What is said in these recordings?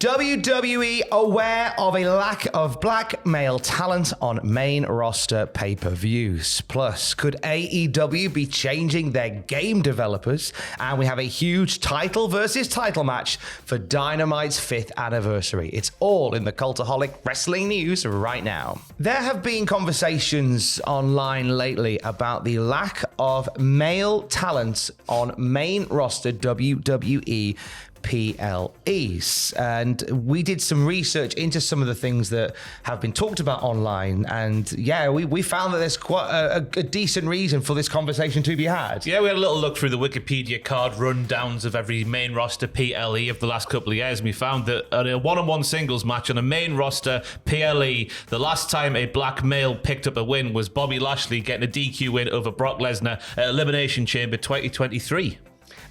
WWE aware of a lack of black male talent on main roster pay-per-views. Plus, could AEW be changing their game developers? And we have a huge title versus title match for Dynamite's 5th anniversary. It's all in the Cultaholic wrestling news right now. There have been conversations online lately about the lack of male talent on main roster WWE PLEs, and we did some research into some of the things that have been talked about online, and we found that there's quite a decent reason for this conversation to be had. Yeah, we had a little look through the Wikipedia card rundowns of every main roster PLE of the last couple of years, and we found that at a one-on-one singles match on a main roster PLE, the last time a black male picked up a win was Bobby Lashley getting a DQ win over Brock Lesnar at Elimination Chamber 2023.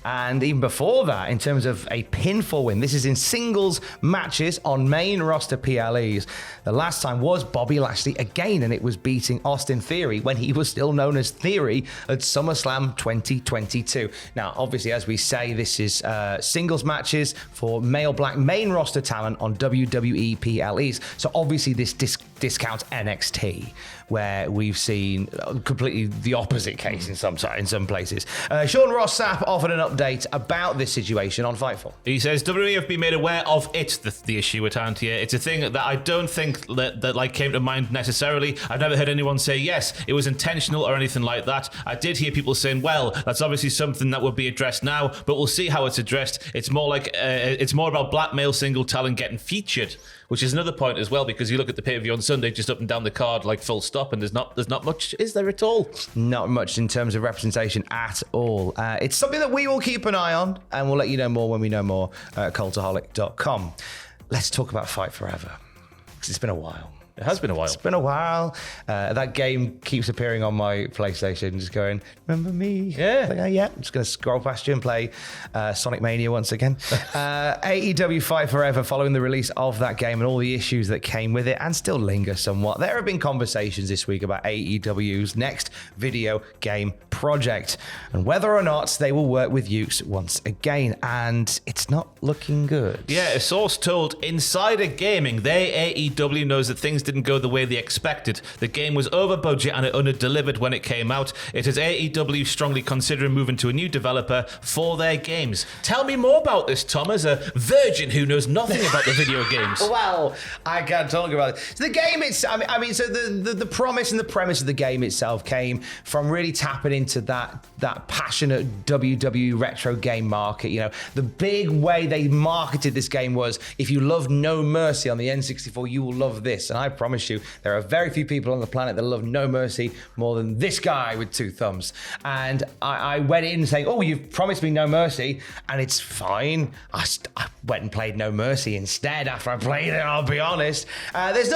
And even before that, in terms of a pinfall win, this is in singles matches on main roster PLEs. The last time was Bobby Lashley again, and it was beating Austin Theory when he was still known as Theory at SummerSlam 2022. Now, obviously, as we say, this is singles matches for male black main roster talent on WWE PLEs. So obviously, this discounts NXT, where we've seen completely the opposite case in some places. Sean Ross Sapp offered an update about this situation on Fightful. He says WWE have been made aware of it, the issue at hand here. It's a thing that I don't think that came to mind necessarily. I've never heard anyone say yes, it was intentional or anything like that. I did hear people saying, well, that's obviously something that would be addressed now, but we'll see how it's addressed. It's more like it's more about black male single talent getting featured, which is another point as well, because you look at the pay-per-view on Sunday, just up and down the card, like full stop, and there's not much, is there at all? Not much in terms of representation at all. It's something that we will keep an eye on, and we'll let you know more when we know more at cultaholic.com. Let's talk about Fight Forever, because it's been a while. It has been a while. It's been a while. That game keeps appearing on my PlayStation, just going, remember me? Yeah. Like, yeah. I'm just going to scroll past you and play Sonic Mania once again. AEW Fight Forever, following the release of that game and all the issues that came with it and still linger somewhat. There have been conversations this week about AEW's next video game project and whether or not they will work with Ukes once again. And it's not looking good. Yeah, a source told Insider Gaming AEW knows that things didn't go the way they expected. The game was over budget and it under-delivered when it came out. It is AEW strongly considering moving to a new developer for their games. Tell me more about this, Tom, as a virgin who knows nothing about the video games. Well, I can't talk about it. So the game itself, I mean, so the promise and the premise of the game itself came from really tapping into that passionate WWE retro game market. You know, the big way they marketed this game was, if you love No Mercy on the N64, you will love this. And I promise you, there are very few people on the planet that love No Mercy more than this guy with 2 thumbs. And I went in saying, oh, you've promised me No Mercy, and it's fine. I went and played No Mercy instead after I played it, I'll be honest. There's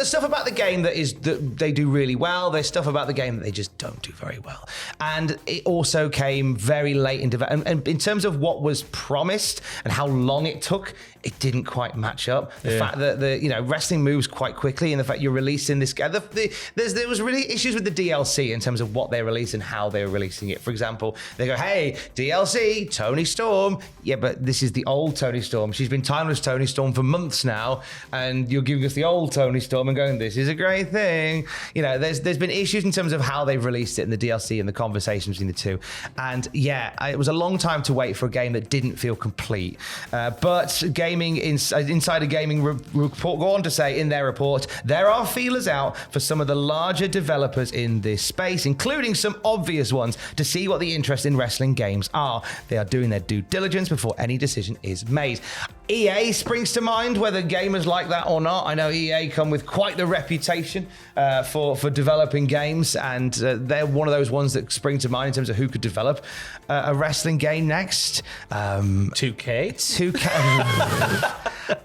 stuff about the game that they do really well. There's stuff about the game that they just don't do very well. And it also came very late in development. And in terms of what was promised and how long it took, it didn't quite match up. The fact that wrestling moves quite quickly, and the fact you're releasing this game, there was really issues with the DLC in terms of what they released and how they were releasing it. For example, they go, hey, DLC, Toni Storm. Yeah, but this is the old Toni Storm. She's been timeless Toni Storm for months now, and you're giving us the old Toni Storm and going, this is a great thing. You know, there's been issues in terms of how they've released it in the DLC and the conversations between the two. And yeah, it was a long time to wait for a game that didn't feel complete. But Insider Gaming report go on to say in their report, there are feelers out for some of the larger developers in this space, including some obvious ones, to see what the interest in wrestling games are. They are doing their due diligence before any decision is made. EA springs to mind, whether gamers like that or not. I know EA come with quite the reputation for developing games, and they're one of those ones that spring to mind in terms of who could develop a wrestling game next. 2K? 2K.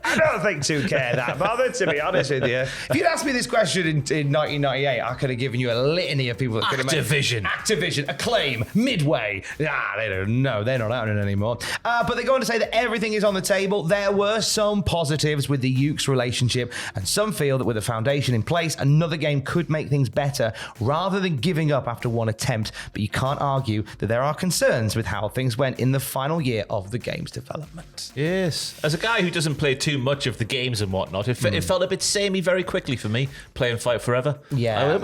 I don't think 2K are that bothered, to be honest with you. If you'd asked me this question in 1998, I could have given you a litany of people that could have made Activision, Acclaim, Midway. They don't know. They're not happening anymore. But they go on to say that everything is on the table. There were some positives with the Ukes relationship, and some feel that with a foundation in place, another game could make things better rather than giving up after one attempt. But you can't argue that there are concerns with how things went in the final year of the game's development. Yes. As a guy who doesn't play too much of the games and whatnot, it felt a bit samey very quickly for me, playing Fight Forever. Yeah.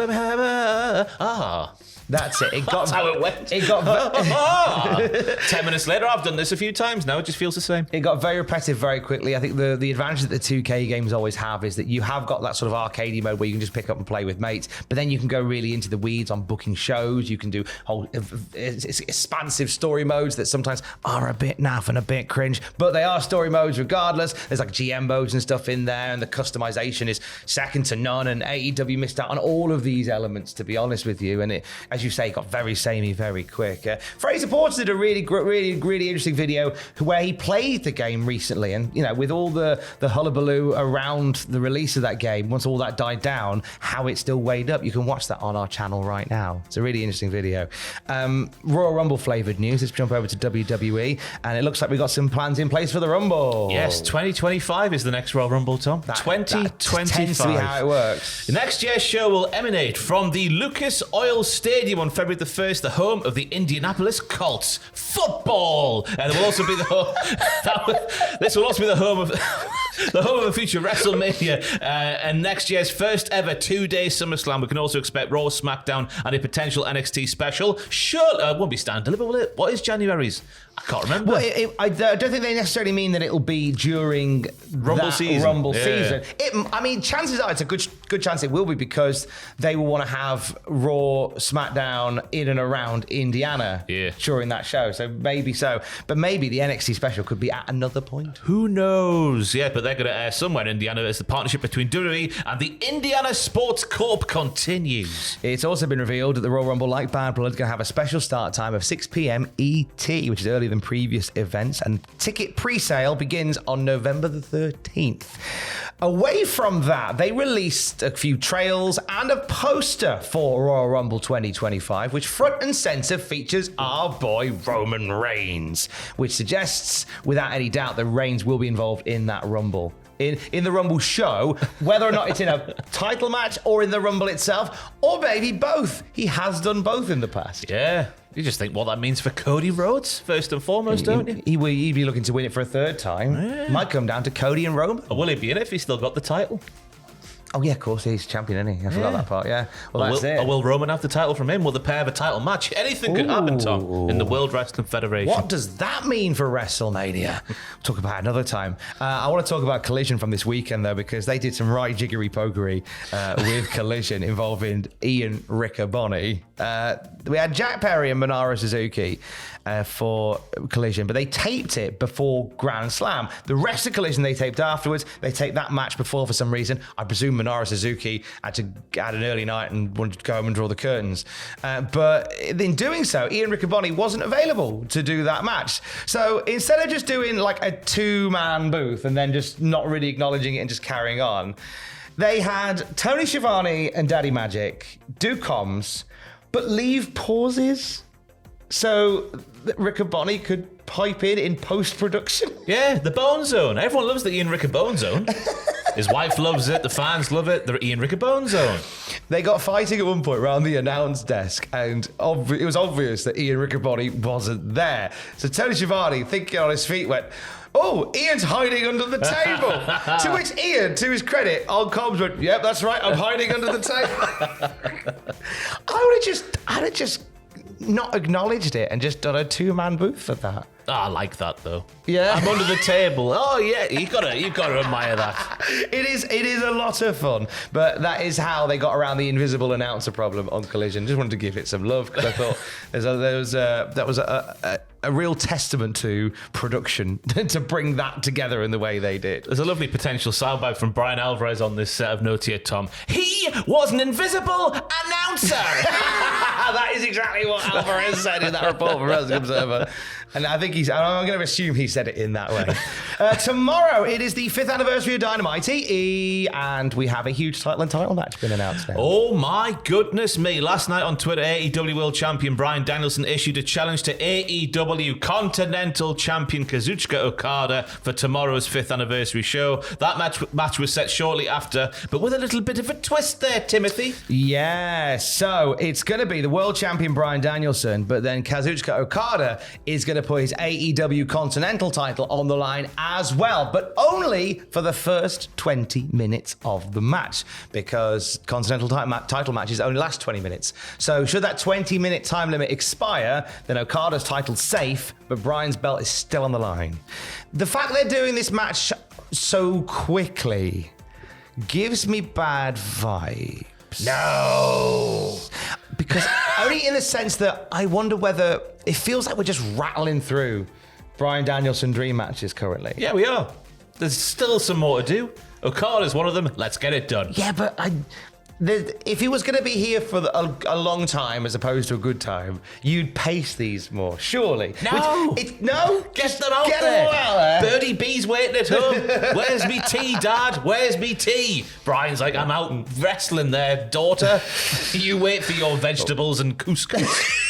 That's it. That's how it went. 10 minutes later, I've done this a few times now. It just feels the same. It got very repetitive very quickly. I think the advantage that the 2K games always have is that you have got that sort of arcadey mode where you can just pick up and play with mates, but then you can go really into the weeds on booking shows. You can do whole expansive story modes that sometimes are a bit naff and a bit cringe, but they are story modes regardless. There's like GM modes and stuff in there, and the customization is second to none, and AEW missed out on all of these elements, to be honest with you, and it, as you say, got very samey very quick. Fraser Porter did a really interesting video where he played the game recently, and with all the hullabaloo around the release of that game, once all that died down, how it still weighed up. You can watch that on our channel right now. It's a really interesting video. Royal Rumble flavored news. Let's jump over to WWE, and it looks like we got some plans in place for the Rumble. Yes, 2025 is the next Royal Rumble, Tom. 2025 tends to be how it works. The next year's show will emanate from the Lucas Oil Stadium on February the 1st, the home of the Indianapolis Colts football, and it will also be the home. This will also be the home of a future WrestleMania, and next year's first ever 2-day SummerSlam. We can also expect Raw, SmackDown, and a potential NXT special. Sure, it won't be stand deliver, will it? What is January's? I can't remember. Well, I don't think they necessarily mean that it'll be during Rumble season. I mean, chances are it's a good chance it will be, because they will want to have Raw, SmackDown in and around Indiana during that show. So maybe so. But maybe the NXT special could be at another point. Who knows? Yeah, but they're going to air somewhere in Indiana as the partnership between WWE and the Indiana Sports Corp continues. It's also been revealed that the Royal Rumble, like Bad Blood, is going to have a special start time of 6 p.m. ET, which is earlier than previous events, and ticket pre-sale begins on November the 13th. Away from that, they released a few trails and a poster for Royal Rumble 2025, which front and center features our boy Roman Reigns, which suggests without any doubt that Reigns will be involved in that Rumble. In the Rumble show, whether or not it's in a title match or in the Rumble itself, or maybe both. He has done both in the past. Yeah. You just think what that means for Cody Rhodes, first and foremost, don't you? He'd be looking to win it for a third time. Yeah. Might come down to Cody and Roman. Or will he be in it if he's still got the title? Oh, yeah, of course, he's champion, isn't he? I forgot that part, yeah. Well, that's it. Or will Roman have the title from him? Will the pair have a title match? Anything could happen, Tom, in the World Wrestling Federation. What does that mean for WrestleMania? We'll talk about it another time. I want to talk about Collision from this weekend, though, because they did some right jiggery-pokery with Collision involving Ian Riccaboni. We had Jack Perry and Minoru Suzuki for Collision, but they taped it before Grand Slam. The rest of Collision they taped afterwards. They taped that match before for some reason. I presume Minoru Suzuki had an early night and wanted to go home and draw the curtains. But in doing so, Ian Riccaboni wasn't available to do that match. So instead of just doing like a two-man booth and then just not really acknowledging it and just carrying on, they had Tony Schiavone and Daddy Magic do comms, but leave pauses so that Riccaboni could pipe in post-production. Yeah, the Bone Zone. Everyone loves the Ian Riccaboni Zone. His wife loves it. The fans love it. The Ian Riccaboni Zone. They got fighting at one point around the announce desk, and it was obvious that Ian Riccaboni wasn't there. So Tony Schiavone, thinking on his feet, went, "Oh, Ian's hiding under the table." To which Ian, to his credit, on comms went, "Yep, that's right, I'm hiding under the table." I'd have just not acknowledged it and just done a two-man booth for that. Oh, I like that though. Yeah, I'm under the table. Oh yeah, you gotta admire that. It is a lot of fun, but that is how they got around the invisible announcer problem on Collision. Just wanted to give it some love because I thought that was a real testament to production to bring that together in the way they did. There's a lovely potential soundbite from Brian Alvarez on this set of notes here, Tom. He was an invisible announcer. That is exactly what Alvarez said in that report from Wrestling Observer. And I think I'm going to assume he said it in that way. Tomorrow, it is the 5th anniversary of Dynamite, and we have a huge title match been announced now. Oh my goodness me. Last night on Twitter, AEW World Champion Bryan Danielson issued a challenge to AEW Continental Champion Kazuchika Okada for tomorrow's 5th anniversary show. That match was set shortly after, but with a little bit of a twist there, Timothy. Yeah, so it's going to be the world champion Bryan Danielson, but then Kazuchika Okada is going to put his AEW Continental title on the line as well, but only for the first 20 minutes of the match, because Continental title matches only last 20 minutes. So should that 20-minute time limit expire, then Okada's title's safe, but Bryan's belt is still on the line. The fact they're doing this match so quickly gives me bad vibes. No. Because only in the sense that I wonder whether it feels like we're just rattling through Bryan Danielson dream matches currently. Yeah, we are. There's still some more to do. Okada's one of them. Let's get it done. Yeah, but if he was going to be here for a long time as opposed to a good time, you'd pace these more, surely. No. No? Get them out there. Birdie B's waiting at home. Where's me tea, Dad? Where's me tea? Brian's like, I'm out wrestling there, daughter. You wait for your vegetables and couscous.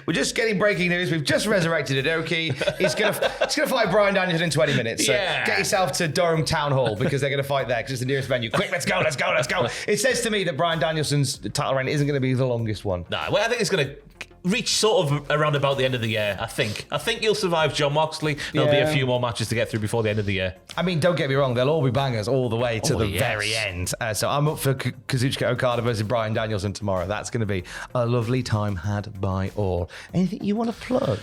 We're just getting breaking news. We've just resurrected Adoki. He's gonna fight Bryan Danielson in 20 minutes. So get yourself to Durham Town Hall because they're gonna fight there because it's the nearest venue. Quick, let's go. It says to me that Bryan Danielson's title reign isn't gonna be the longest one. Nah, well, I think it's gonna reach sort of around about the end of the year, I think. I think he'll survive Jon Moxley. There'll be a few more matches to get through before the end of the year. I mean, don't get me wrong, they'll all be bangers all the way to the very end. So I'm up for Kazuchika Okada versus Bryan Danielson tomorrow. That's going to be a lovely time had by all. Anything you want to plug?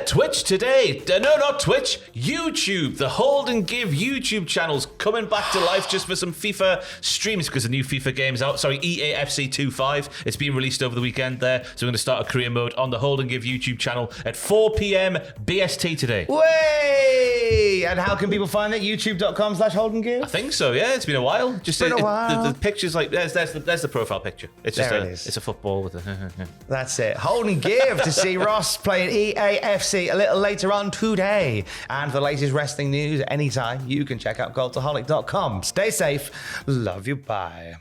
Twitch today. No, not Twitch. YouTube. The Hold and Give YouTube channel's coming back to life just for some FIFA streams because the new FIFA game's out. Sorry, EAFC 25. It's been released over the weekend there. So we're going to start a career mode on the Hold and Give YouTube channel at 4 p.m. BST today. Way! And how can people find it? YouTube.com/HoldandGive? I think so, yeah. It's been a while. Just been a while. The picture's like, there's the profile picture. It's just it's a football with a... That's it. Hold and Give to see Ross playing EAFC a little later on today. And for the latest wrestling news anytime, you can check out Cultaholic.com. Stay safe. Love you. Bye.